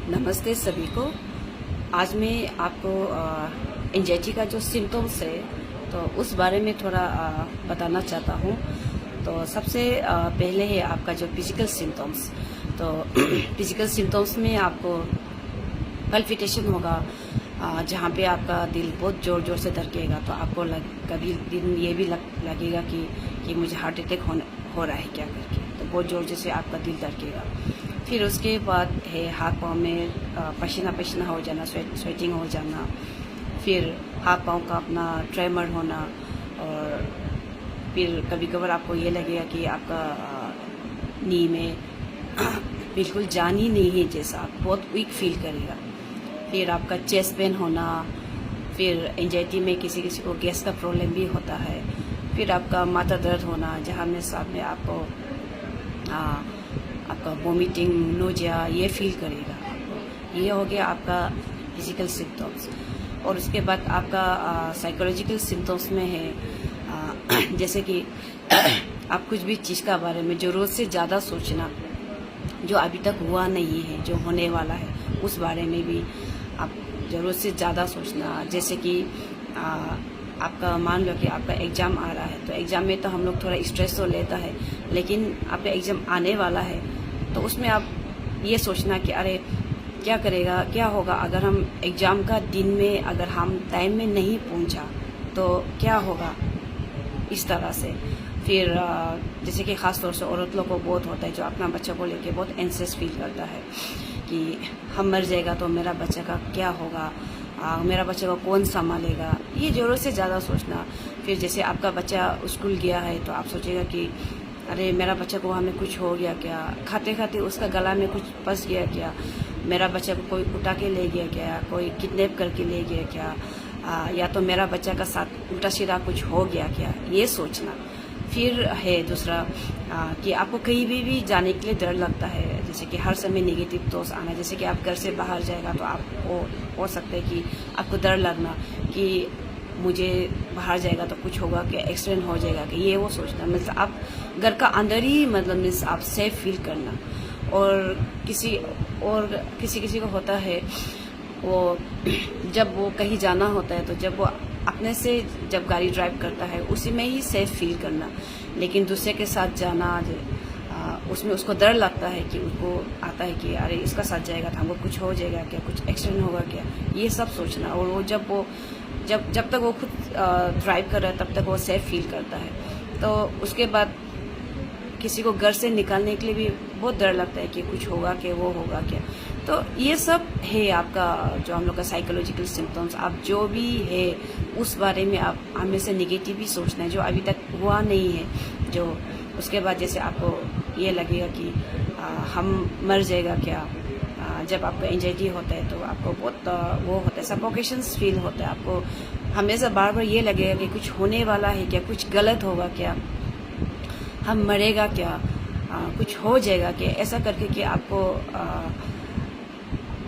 नमस्ते सभी को। आज मैं आपको एंजाइटी का जो सिम्टम्स है तो उस बारे में थोड़ा बताना चाहता हूँ। तो सबसे पहले है आपका जो फिजिकल सिम्टम्स। तो फिजिकल सिम्टम्स में आपको पल्पिटेशन होगा, जहाँ पे आपका दिल बहुत ज़ोर ज़ोर से धड़केगा। तो आपको कभी दिन ये भी लगेगा कि मुझे हार्ट अटैक हो रहा है क्या करके। तो बहुत ज़ोर ज़ोर से आपका दिल धड़केगा। फिर उसके बाद है हाथ पाँव में पसीना पसीना हो जाना, स्वेटिंग हो जाना। फिर हाथ पाँव का अपना ट्रेमर होना। और फिर कभी कभार आपको ये लगेगा कि आपका नी में बिल्कुल जान ही नहीं है, जैसा आप बहुत वीक फील करेगा। फिर आपका चेस्ट पेन होना। फिर एंजाइटी में किसी किसी को गैस का प्रॉब्लम भी होता है। फिर आपका माथा दर्द होना, जहाँ में साथ में आपको आपका वोमिटिंग, नोजिया ये फील करेगा आपको। ये हो गया आपका फिजिकल सिम्टम्स। और उसके बाद आपका साइकोलॉजिकल सिम्टम्स में है जैसे कि आप कुछ भी चीज़ का बारे में ज़रूरत से ज़्यादा सोचना, जो अभी तक हुआ नहीं है, जो होने वाला है उस बारे में भी आप ज़रूरत से ज़्यादा सोचना। जैसे कि आपका मान लो कि आपका एग्ज़ाम आ रहा है, तो एग्ज़ाम में तो हम लोग थोड़ा स्ट्रेस तो लेता है, लेकिन आपका एग्ज़ाम आने वाला है तो उसमें आप ये सोचना कि अरे क्या करेगा, क्या होगा अगर हम एग्ज़ाम का दिन में अगर हम टाइम में नहीं पहुंचा तो क्या होगा, इस तरह से। फिर जैसे कि ख़ास तौर से औरत लोग को बहुत होता है, जो अपना बच्चा को लेके बहुत एंसियस फील करता है कि हम मर जाएगा तो मेरा बच्चा का क्या होगा, मेरा बच्चे को कौन संभालेगा, ये ज़रूरत से ज़्यादा सोचना। फिर जैसे आपका बच्चा स्कूल गया है तो आप सोचेगा कि अरे मेरा बच्चा को हमें कुछ हो गया क्या, खाते खाते उसका गला में कुछ फंस गया क्या, मेरा बच्चा को कोई उठा के ले गया क्या, कोई किडनैप करके ले गया क्या, या तो मेरा बच्चा का साथ उल्टा सीधा कुछ हो गया क्या, ये सोचना। फिर है दूसरा कि आपको कहीं भी जाने के लिए डर लगता है, जैसे कि हर समय नेगेटिव थॉट्स आना। जैसे कि आप घर से बाहर जाएगा तो आपको हो सकता है कि आपको डर लगना कि मुझे बाहर जाएगा तो कुछ होगा कि एक्सीडेंट हो जाएगा कि, ये वो सोचना। मतलब आप घर का अंदर ही मतलब मीन्स आप सेफ फील करना। और किसी किसी को होता है वो जब वो कहीं जाना होता है तो जब वो अपने से जब गाड़ी ड्राइव करता है उसी में ही सेफ फील करना, लेकिन दूसरे के साथ जाना उसमें उसको डर लगता है कि उसको आता है कि अरे इसका साथ जाएगा तो हमको कुछ हो जाएगा क्या, कुछ एक्सीडेंट होगा क्या, ये सब सोचना। और वो जब तक वो खुद ड्राइव कर रहा है तब तक वो सेफ फील करता है। तो उसके बाद किसी को घर से निकालने के लिए भी बहुत डर लगता है कि कुछ होगा क्या, वो होगा क्या। तो ये सब है आपका जो हम लोग का साइकोलॉजिकल सिम्टम्स। आप जो भी है उस बारे में आप हमें से निगेटिव ही सोचना है, जो अभी तक हुआ नहीं है। जो उसके बाद जैसे आपको ये लगेगा कि हम मर जाएगा क्या, जब आपको एंजाइटी होता है तो आपको बहुत वो होता है, सफोकेशंस फील होता है। आपको हमेशा बार बार ये लगेगा कि कुछ होने वाला है क्या, कुछ गलत होगा क्या, हम मरेगा क्या, कुछ हो जाएगा क्या, ऐसा करके कि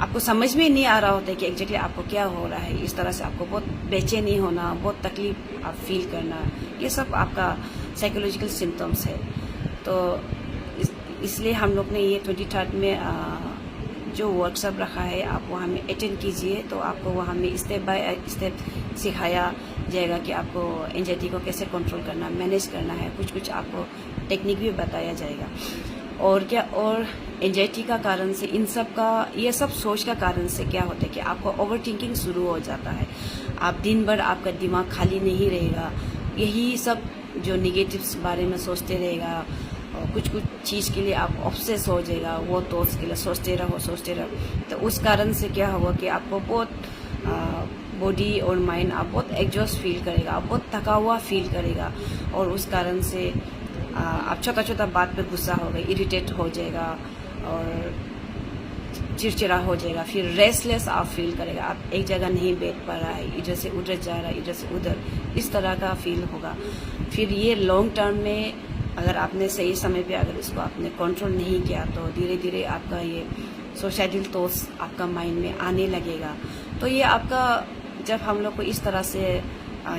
आपको समझ में नहीं आ रहा होता है कि एग्जैक्टली आपको क्या हो रहा है। इस तरह से आपको बहुत बेचैनी होना, बहुत तकलीफ आप फील करना, ये सब आपका साइकोलॉजिकल सिम्टम्स है। तो इसलिए हम लोग ने ये 23rd में जो वर्कशॉप रखा है आप वहाँ में अटेंड कीजिए। तो आपको वहाँ में स्टेप बाय स्टेप सिखाया जाएगा कि आपको एंजाइटी को कैसे कंट्रोल करना, मैनेज करना है। कुछ आपको टेक्निक भी बताया जाएगा। और क्या, और एंजाइटी का कारण से इन सब का, ये सब सोच का कारण से क्या होता है कि आपको ओवर थिंकिंग शुरू हो जाता है। आप दिन भर आपका दिमाग खाली नहीं रहेगा, यही सब जो निगेटिव्स बारे में सोचते रहेगा। और कुछ चीज़ के लिए आप ऑब्सेस हो जाएगा, वो थॉट्स के लिए सोचते रहो। तो उस कारण से क्या होगा कि आपको बहुत बॉडी और माइंड आप बहुत एग्जॉस्ट फील करेगा, आप बहुत थका हुआ फील करेगा। और उस कारण से आप छोटा छोटा बात पे गुस्सा होगा, इरिटेट हो जाएगा और चिड़चिड़ा हो जाएगा। फिर रेस्टलेस आप फील करेगा, आप एक जगह नहीं बैठ पा रहा है, इधर से उधर जा रहा है, इधर से उधर, इस तरह का फील होगा। फिर ये लॉन्ग टर्म में अगर आपने सही समय पे अगर इसको आपने कंट्रोल नहीं किया तो धीरे धीरे आपका ये सोसाइटल थॉट्स आपका माइंड में आने लगेगा। तो ये आपका जब हम लोग को इस तरह से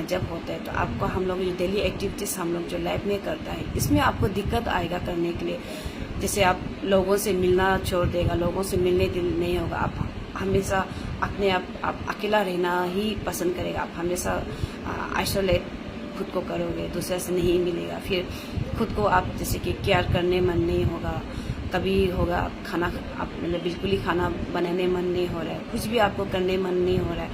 जब होता है तो आपको हम लोग जो डेली एक्टिविटीज़ हम लोग जो लाइफ में करता है इसमें आपको दिक्कत आएगा करने के लिए। जैसे आप लोगों से मिलना छोड़ देगा, लोगों से मिलने दिल नहीं होगा, आप हमेशा अपने आप अकेला रहना ही पसंद करेगा, आप हमेशा आइसोलेट खुद को करोगे, दूसरे से नहीं मिलेगा, फिर खुद को आप जैसे कि केयर करने मन नहीं होगा, कभी होगा खाना आप मतलब बिल्कुल ही खाना बनाने मन नहीं हो रहा है, कुछ भी आपको करने मन नहीं हो रहा है,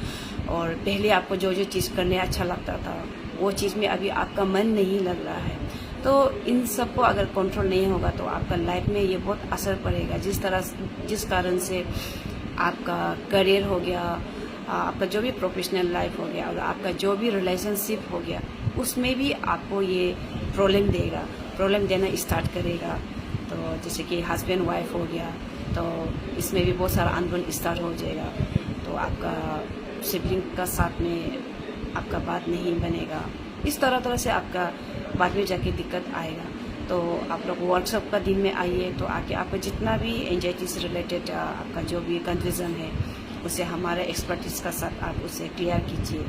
और पहले आपको जो जो चीज़ करने अच्छा लगता था वो चीज़ में अभी आपका मन नहीं लग रहा है। तो इन सब को अगर कंट्रोल नहीं होगा तो आपका लाइफ में ये बहुत असर पड़ेगा, जिस कारण से आपका करियर हो गया, आपका जो भी प्रोफेशनल लाइफ हो गया और आपका जो भी रिलेशनशिप हो गया, उसमें भी आपको ये प्रॉब्लम देना स्टार्ट करेगा। तो जैसे कि हस्बैंड वाइफ हो गया, तो इसमें भी बहुत सारा अनबन स्टार्ट हो जाएगा, तो आपका सिबलिंग का साथ में आपका बात नहीं बनेगा, इस तरह से आपका बाद में जाके दिक्कत आएगा। तो आप लोग वर्कशॉप का दिन में आइए, तो आके आपका जितना भी एंजाइटी से रिलेटेड आपका जो भी कन्फ्यूज़न है उसे हमारे एक्सपर्टिस का साथ आप उसे क्लियर कीजिए।